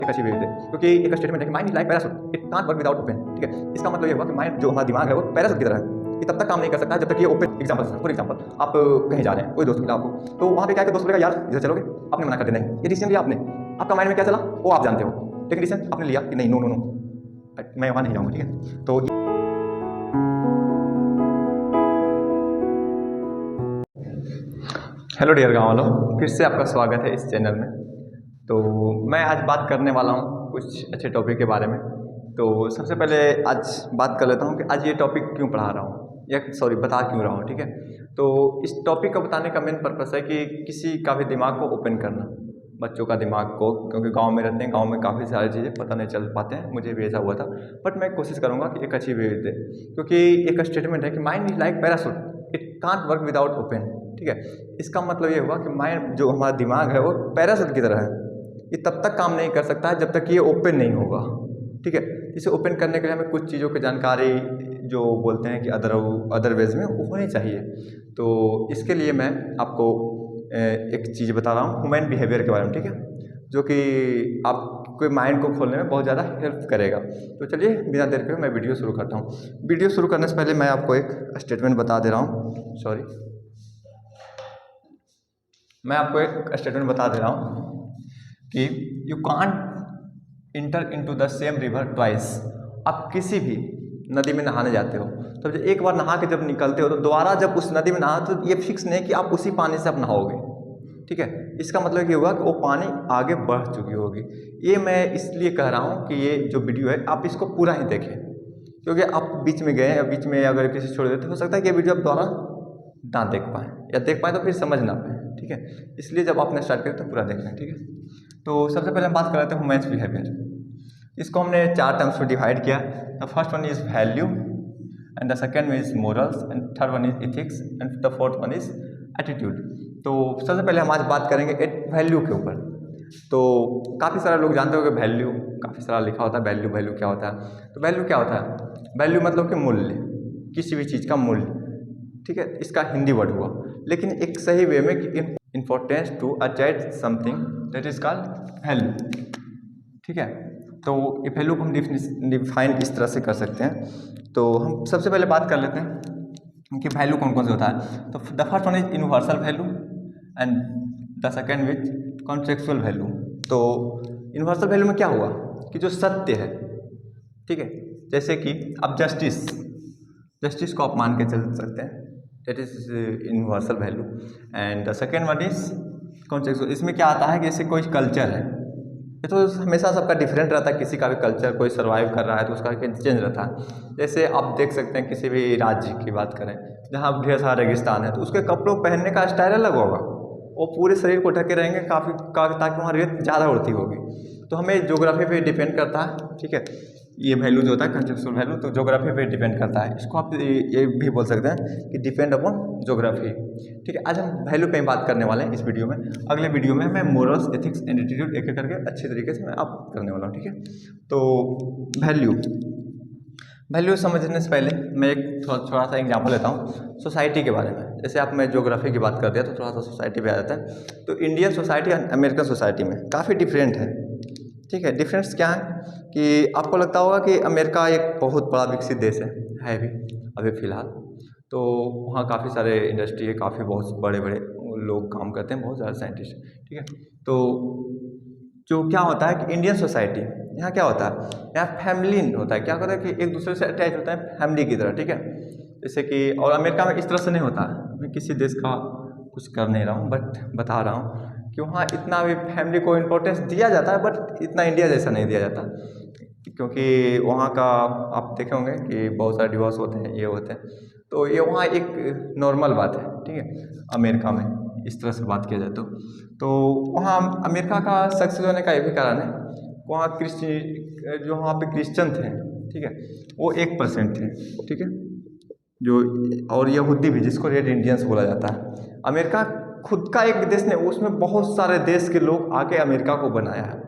एक अच्छी वे थे, क्योंकि एक स्टेटमेंट है कि mind is like parachute, it can't work without open. ठीक है, इसका मतलब ये हुआ कि माइंड जो हमारा दिमाग है वो पैराशूट की तरह है, ये तब तक काम नहीं कर सकता जब तक ये ओपन। फॉर एग्जाम्पल आप कहीं जा रहे हैं, कोई दोस्त मिला आपको, तो वहाँ पे क्या है कि दोस्त बोलेगा यार इधर चलोगे, आपने मना कर दिया नहीं, ये डिसीजन लिया आपने, आपका माइंड में क्या चला वो आप जानते हो, लेकिन डिसीजन आपने लिया कि नहीं, नो नो नो, मैं वहाँ नहीं जाऊँगा। ठीक है, तो हेलो डियर गाँव वालों, फिर से आपका स्वागत है इस चैनल में। तो मैं आज बात करने वाला हूँ कुछ अच्छे टॉपिक के बारे में। तो सबसे पहले आज बात कर लेता हूँ कि आज ये टॉपिक क्यों पढ़ा रहा हूँ, या सॉरी बता क्यों रहा हूँ। ठीक है, तो इस टॉपिक को बताने का मेन पर्पस है कि किसी का भी दिमाग को ओपन करना, बच्चों का दिमाग को, क्योंकि गांव में रहते हैं, गांव में काफ़ी सारी चीज़ें पता नहीं चल पाते हैं, मुझे भी ऐसा हुआ था, बट मैं कोशिश करूँगा कि एक अच्छी वे दे, क्योंकि एक स्टेटमेंट है कि mind is like parachute, it can't work without open. ठीक है, इसका मतलब ये हुआ कि माइंड जो हमारा दिमाग है वो पैराशूट की तरह है, ये तब तक काम नहीं कर सकता है जब तक ये ओपन नहीं होगा। ठीक है, इसे ओपन करने के लिए हमें कुछ चीज़ों की जानकारी, जो बोलते हैं कि अदर वेज में वो होनी चाहिए। तो इसके लिए मैं आपको एक चीज़ बता रहा हूँ ह्यूमन बिहेवियर के बारे में। ठीक है, जो कि आपके माइंड को खोलने में बहुत ज़्यादा हेल्प करेगा। तो चलिए बिना देर के मैं वीडियो शुरू करता हूँ। वीडियो शुरू करने से पहले मैं आपको एक स्टेटमेंट बता दे रहा हूँ, सॉरी, मैं आपको एक स्टेटमेंट बता दे रहा हूँ कि you can't inter into the same river twice. आप किसी भी नदी में नहाने जाते हो तो जब एक बार नहा के जब निकलते हो तो दोबारा जब उस नदी में नहा, तो ये फिक्स नहीं कि आप उसी पानी से आप नहाओगे। ठीक है, इसका मतलब ये हुआ कि वो पानी आगे बढ़ चुकी होगी। ये मैं इसलिए कह रहा हूँ कि ये जो वीडियो है आप इसको पूरा ही देखें, क्योंकि आप बीच में गए या बीच में अगर किसी छोड़ देते हो सकता है कि ये वीडियो आप दोबारा ना देख पाएँ, या देख पाएँ तो फिर समझ ना पाएँ। ठीक है, इसलिए जब आपने स्टार्ट किया तो पूरा देखना है। ठीक है, तो सबसे पहले हम बात कर लेते हैं ह्यूमन्स बिहेवियर। इसको हमने 4 टर्म्स में डिवाइड किया। The first one is value, and the second one is morals, and third one is ethics, and the fourth one is attitude. तो सबसे पहले हम आज बात करेंगे वैल्यू के ऊपर। तो काफ़ी सारे लोग जानते हो कि वैल्यू काफ़ी सारा लिखा होता है, वैल्यू वैल्यू क्या होता है। तो वैल्यू क्या होता है? वैल्यू मतलब कि मूल्य, किसी भी चीज़ का मूल्य। ठीक है, इसका हिंदी वर्ड हुआ, लेकिन एक सही वे में कि importance to achieve something that is called value. ठीक है, तो ये वैल्यू को हम डिफाइन इस तरह से कर सकते हैं। तो हम सबसे पहले बात कर लेते हैं कि वैल्यू कौन कौन से होता है। तो the first one is universal value, and the second which contextual value. तो यूनिवर्सल वैल्यू में क्या हुआ कि जो सत्य है, ठीक है, जैसे कि अब जस्टिस को आप मान के चल सकते हैं, that is universal value. And the second one is contextual. इसमें क्या आता है कि जैसे कोई कल्चर है, ये तो हमेशा सबका डिफरेंट रहता है, किसी का भी कल्चर कोई सर्वाइव कर रहा है तो उसका चेंज रहता है। जैसे आप देख सकते हैं किसी भी राज्य की बात करें जहाँ ढेर सारा रेगिस्तान है, तो उसके कपड़ों पहनने का स्टाइल अलग होगा, वो पूरे शरीर को ढके रहेंगे ताकि वहाँ रेत ज़्यादा उड़ती होगी। तो हमें ज्योग्राफी पे डिपेंड करता है। ठीक है, ये वैल्यू जो होता है कंसेप्चुअल वैल्यू, तो ज्योग्राफी पे डिपेंड करता है। इसको आप ये भी बोल सकते हैं कि डिपेंड अपॉन ज्योग्राफी। ठीक है, आज हम वैल्यू पे बात करने वाले हैं इस वीडियो में। अगले वीडियो में मैं मोरल्स, एथिक्स एंड एटीट्यूड एक एक करके अच्छे तरीके से मैं आप करने वाला हूँ। ठीक है, तो वैल्यू समझने से पहले मैं एक थोड़ा सा एग्जांपल लेता हूँ सोसाइटी के बारे में। जैसे आप मैं ज्योग्राफी की बात कर दिया तो थोड़ा सा सोसाइटी पे आ जाता है। तो इंडियन सोसाइटी और अमेरिकन सोसाइटी में काफ़ी डिफरेंट है। ठीक है, डिफरेंस क्या है कि आपको लगता होगा कि अमेरिका एक बहुत बड़ा विकसित देश है भी अभी फ़िलहाल। तो वहाँ काफ़ी सारे इंडस्ट्री है, काफ़ी बहुत बड़े बड़े लोग काम करते हैं, बहुत सारे साइंटिस्ट। ठीक है, तो जो क्या होता है कि इंडियन सोसाइटी यहाँ क्या होता है, यहाँ फैमिली होता है। क्या होता है कि एक दूसरे से अटैच होता है फैमिली की तरह। ठीक है, जैसे कि और अमेरिका में इस तरह से नहीं होता है। मैं किसी देश का कुछ कर नहीं रहा हूँ, बट बता रहा हूँ कि वहाँ इतना भी फैमिली को इम्पोर्टेंस दिया जाता है, बट इतना इंडिया जैसा नहीं दिया जाता, क्योंकि वहाँ का आप देखे होंगे कि बहुत सारे डिवोर्स होते हैं, ये होते हैं। तो ये वहाँ एक नॉर्मल बात है। ठीक है, अमेरिका में इस तरह से बात किया जाए तो वहाँ अमेरिका का सक्सेस होने का ये भी कारण है, वहाँ जो वहाँ पे क्रिश्चियन थे, ठीक है, वो 1% थे। ठीक है, जो और यहूदी भी, जिसको रेड इंडियंस बोला जाता है। अमेरिका खुद का एक देश ने, उसमें बहुत सारे देश के लोग आके अमेरिका को बनाया है।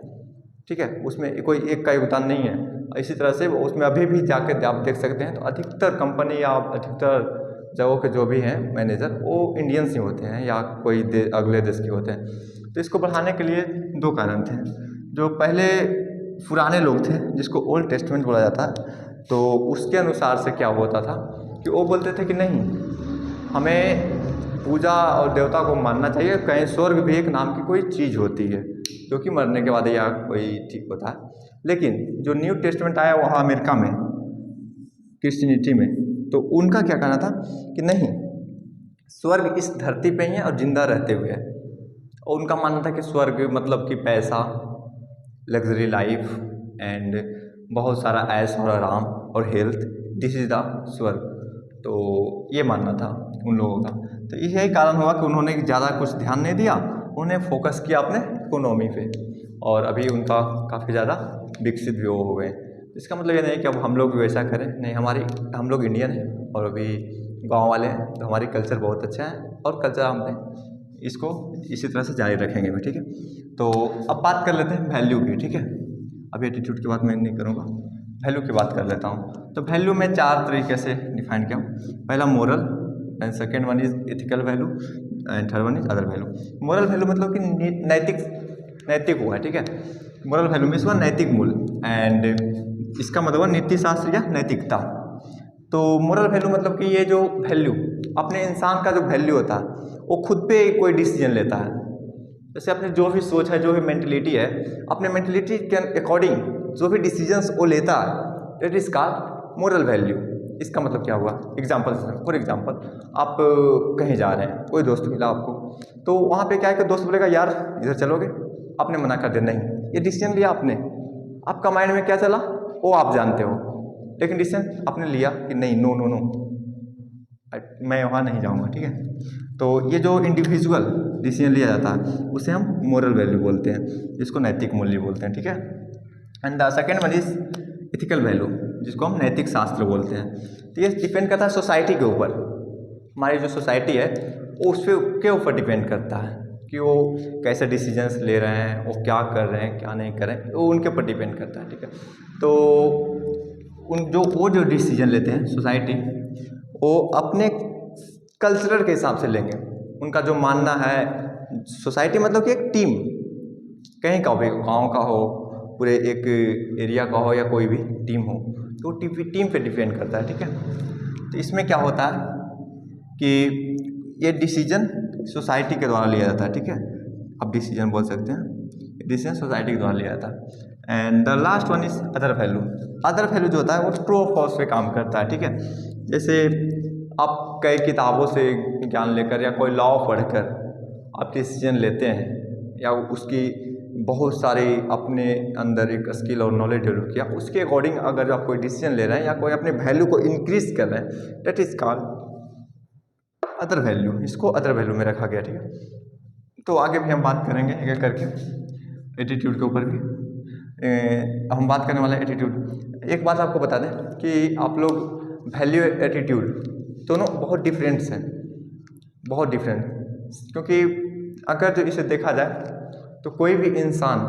ठीक है, उसमें कोई एक का योगदान नहीं है। इसी तरह से उसमें अभी भी जाके आप देख सकते हैं तो अधिकतर कंपनी या अधिकतर जगहों के जो भी हैं मैनेजर, वो इंडियंस ही होते हैं या कोई अगले देश के होते हैं। तो इसको बढ़ाने के लिए 2 कारण थे। जो पहले पुराने लोग थे जिसको ओल्ड टेस्टमेंट बोला जाता है, तो उसके अनुसार से क्या होता था कि वो बोलते थे कि नहीं, हमें पूजा और देवता को मानना चाहिए, कहीं स्वर्ग भी एक नाम की कोई चीज़ होती है जो कि मरने के बाद या कोई ठीक होता है। लेकिन जो न्यू टेस्टमेंट आया वहाँ अमेरिका में क्रिश्चियनिटी में, तो उनका क्या कहना था कि नहीं, स्वर्ग इस धरती पे ही है और जिंदा रहते हुए है। और उनका मानना था कि स्वर्ग मतलब कि पैसा, लग्जरी लाइफ एंड बहुत सारा ऐश और आराम और हेल्थ, दिस इज़ द स्वर्ग। तो ये मानना था उन लोगों का। तो यही कारण हुआ कि उन्होंने ज़्यादा कुछ ध्यान नहीं दिया, उन्हें फोकस किया अपने इकोनॉमी पे, और अभी उनका काफ़ी ज़्यादा विकसित भी वो हो गए। इसका मतलब ये नहीं कि अब हम लोग वैसा करें, नहीं, हम लोग इंडियन हैं और अभी गांव वाले हैं, तो हमारी कल्चर बहुत अच्छा है और कल्चर हमने इसको इसी तरह से जारी रखेंगे भी, ठीक है। तो अब बात कर लेते हैं वैल्यू की, ठीक है। अभी एटीट्यूड की बात मैं नहीं करूँगा, वैल्यू की बात कर लेता हूँ। तो वैल्यू में 4 तरीके से डिफाइन किया हूँ। पहला moral, and second one is ethical value, and third one is other value. Moral value मतलब कि नैतिक हुआ है, ठीक है। मोरल वैल्यू मीन्स हुआ नैतिक मूल्य, एंड इसका मतलब हुआ नीति शास्त्र या नैतिकता। तो मोरल वैल्यू मतलब कि ये जो वैल्यू, अपने इंसान का जो वैल्यू होता है वो खुद पे कोई डिसीजन लेता है। जैसे अपनी जो भी सोच है, जो भी मेंटलिटी है, अपने मेंटलिटी के अकॉर्डिंग जो भी डिसीजंस वो लेता है, that is called moral value. इसका मतलब क्या हुआ, फॉर एग्जाम्पल आप कहीं जा रहे हैं, कोई दोस्त मिला आपको, तो वहाँ पे क्या है कि दोस्त बोलेगा यार इधर चलोगे, आपने मना कर दिया, नहीं, ये डिसीजन लिया आपने, आपका माइंड में क्या चला वो आप जानते हो, लेकिन डिसीजन आपने लिया कि नहीं, नो नो नो, मैं वहाँ नहीं जाऊँगा, ठीक है। तो ये जो इंडिविजुअल डिसीजन लिया जाता है उसे हम मोरल वैल्यू बोलते हैं, जिसको नैतिक मूल्य बोलते हैं, ठीक है। And the second one is ethical value, जिसको हम नैतिक शास्त्र बोलते हैं। तो ये डिपेंड करता है सोसाइटी के ऊपर, हमारी जो सोसाइटी है उस के ऊपर डिपेंड करता है कि वो कैसे डिसीजंस ले रहे हैं, वो क्या कर रहे हैं, क्या नहीं कर रहे हैं, वो उनके ऊपर डिपेंड करता है, ठीक है। तो वो जो डिसीजन लेते हैं सोसाइटी, वो अपने कल्चरल के हिसाब से लेंगे। उनका जो मानना है, सोसाइटी मतलब कि एक टीम, कहीं का भी, गांव का हो, पूरे एक एरिया का हो, या कोई भी टीम हो, तो टीम पे डिपेंड करता है, ठीक है। तो इसमें क्या होता है कि ये डिसीजन सोसाइटी के द्वारा लिया जाता है, ठीक है। अब डिसीजन बोल सकते हैं, डिसीजन सोसाइटी के द्वारा लिया जाता है। And the last one is other value. Other value जो होता है वो ट्रू और फॉल्स पे काम करता है, ठीक है। जैसे आप कई किताबों से ज्ञान लेकर या कोई लॉ पढ़कर आप डिसीजन लेते हैं, या उसकी बहुत सारी अपने अंदर एक स्किल और नॉलेज डेवलप किया, उसके अकॉर्डिंग अगर आप कोई डिसीजन ले रहे हैं या कोई अपने वैल्यू को इंक्रीज कर रहे हैं, that is called other value. इसको अदर वैल्यू में रखा गया, ठीक है। तो आगे भी हम बात करेंगे एक एक करके एटीट्यूड के ऊपर भी। हम बात करने वाले हैं एटीट्यूड। एक बात आपको बता दें कि आप लोग वैल्यू एटीट्यूड दोनों बहुत डिफरेंट्स हैं, बहुत डिफरेंट। क्योंकि अगर जो इसे देखा जाए तो कोई भी इंसान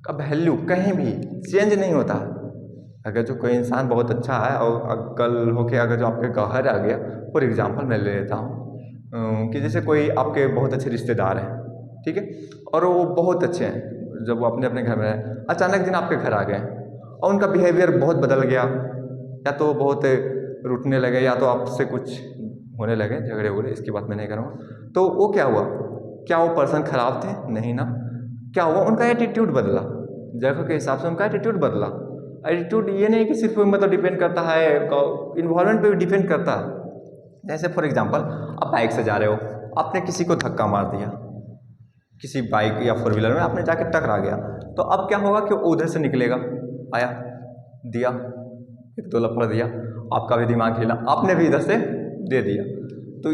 का वैल्यू कहीं भी चेंज नहीं होता। अगर जो कोई इंसान बहुत अच्छा है और कल होके अगर जो आपके घर आ गया, फॉर एग्जांपल मैं ले लेता हूँ कि जैसे कोई आपके बहुत अच्छे रिश्तेदार हैं, ठीक है, और वो बहुत अच्छे हैं, जब वो अपने अपने घर में रहे, अचानक दिन आपके घर आ गए और उनका बिहेवियर बहुत बदल गया, या तो बहुत रूठने लगे, या तो आपसे कुछ होने लगे, झगड़े वगड़े, इसकी बात मैं नहीं करूँगा। तो वो क्या हुआ, क्या वो पर्सन खराब थे? नहीं ना। क्या हुआ, उनका एटीट्यूड बदला, जगह के हिसाब से उनका एटीट्यूड बदला। एटीट्यूड ये नहीं कि सिर्फ मतलब डिपेंड करता है, इन्वायरमेंट पे भी डिपेंड करता है। जैसे फॉर एग्जांपल आप बाइक से जा रहे हो, आपने किसी को धक्का मार दिया, किसी बाइक या फोर व्हीलर में आपने जाके टकरा गया, तो अब क्या होगा कि उधर से निकलेगा, आया, दिया, एक दो लपड़ दिया, आपका भी दिमाग हिला, आपने भी इधर से दे दिया, तो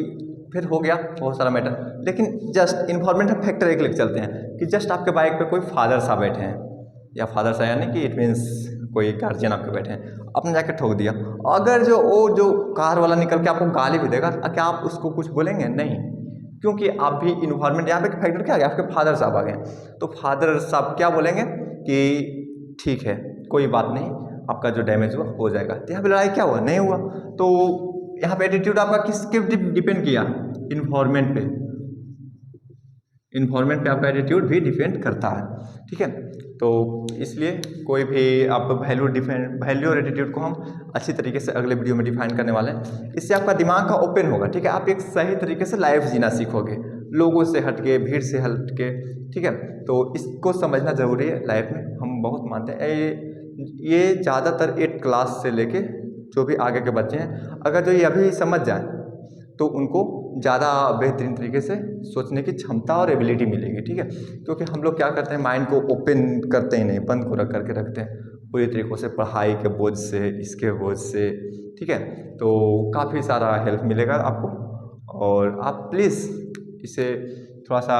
फिर हो गया बहुत सारा मैटर। लेकिन जस्ट इन्वायरमेंट फैक्टर एक लेके चलते हैं कि जस्ट आपके बाइक पे कोई फादर साहब बैठे हैं, या फादर साहब यानी कि इट मीन्स कोई गार्जियन आपके बैठे हैं, आपने जाके ठोक दिया। अगर जो कार वाला निकल के आपको गाली भी देगा, क्या आप उसको कुछ बोलेंगे? नहीं, क्योंकि आप भी इन्वायरमेंट, यहाँ पे फैक्टर क्या आ गया, आपके फादर साहब आ गए, तो फादर साहब क्या बोलेंगे कि ठीक है, कोई बात नहीं, आपका जो डैमेज हुआ हो जाएगा। तो यहाँ पे लड़ाई क्या हुआ? नहीं हुआ। तो यहाँ पे एटीट्यूड आपका किसके डिपेंड किया? इन्वायरमेंट पे। इन्वायरमेंट पे आपका एटीट्यूड भी डिपेंड करता है, ठीक है। तो इसलिए कोई भी आप वैल्यू और एटीट्यूड को हम अच्छी तरीके से अगले वीडियो में डिफाइन करने वाले हैं। इससे आपका दिमाग का ओपन होगा, ठीक है। आप एक सही तरीके से लाइफ जीना सीखोगे, लोगों से हट के, भीड़ से हट के, ठीक है। तो इसको समझना ज़रूरी है लाइफ में, हम बहुत मानते हैं। ये ज़्यादातर 8 क्लास से लेके जो भी आगे के बच्चे हैं, अगर जो ये अभी समझ जाए तो उनको ज़्यादा बेहतरीन तरीके से सोचने की क्षमता और एबिलिटी मिलेगी, ठीक है। क्योंकि हम लोग क्या करते हैं, माइंड को ओपन करते ही नहीं, बंद को रख करके रखते हैं पूरी तरीक़ों से, पढ़ाई के बोझ से, इसके बोझ से, ठीक है। तो काफ़ी सारा हेल्प मिलेगा आपको, और आप प्लीज़ इसे थोड़ा सा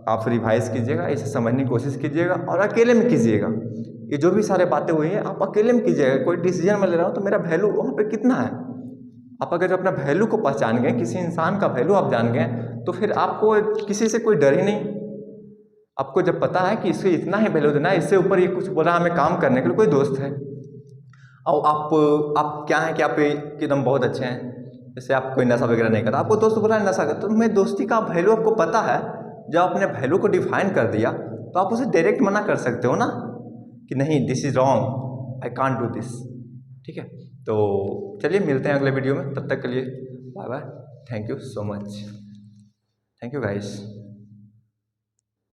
आप रिवाइज़ कीजिएगा, इसे समझने की कोशिश कीजिएगा, और अकेले में कीजिएगा। ये जो भी सारे बातें हुई हैं आप अकेले में कीजिएगा। कोई डिसीजन मैं ले रहा हूँ तो मेरा वैल्यू वहाँ पे कितना है, आप अगर अपना वैल्यू को पहचान गए, किसी इंसान का वैल्यू आप जान गए, तो फिर आपको किसी से कोई डर ही नहीं। आपको जब पता है कि इससे इतना ही वैल्यू देना है, इससे ऊपर ये कुछ बोला हमें काम करने के लिए, कोई दोस्त है और आप क्या है कि आप एकदम बहुत अच्छे हैं, जैसे आप कोई नशा वगैरह नहीं करता, आपको दोस्त बोला नशा करता, तो मैं दोस्ती का वैल्यू आपको पता है। जब आपने वैल्यू को डिफाइन कर दिया तो आप उसे डायरेक्ट मना कर सकते हो ना कि नहीं, this is wrong, I can't do this, ठीक है। तो चलिए मिलते हैं अगले वीडियो में, तब तक के लिए bye bye, thank you so much, thank you guys.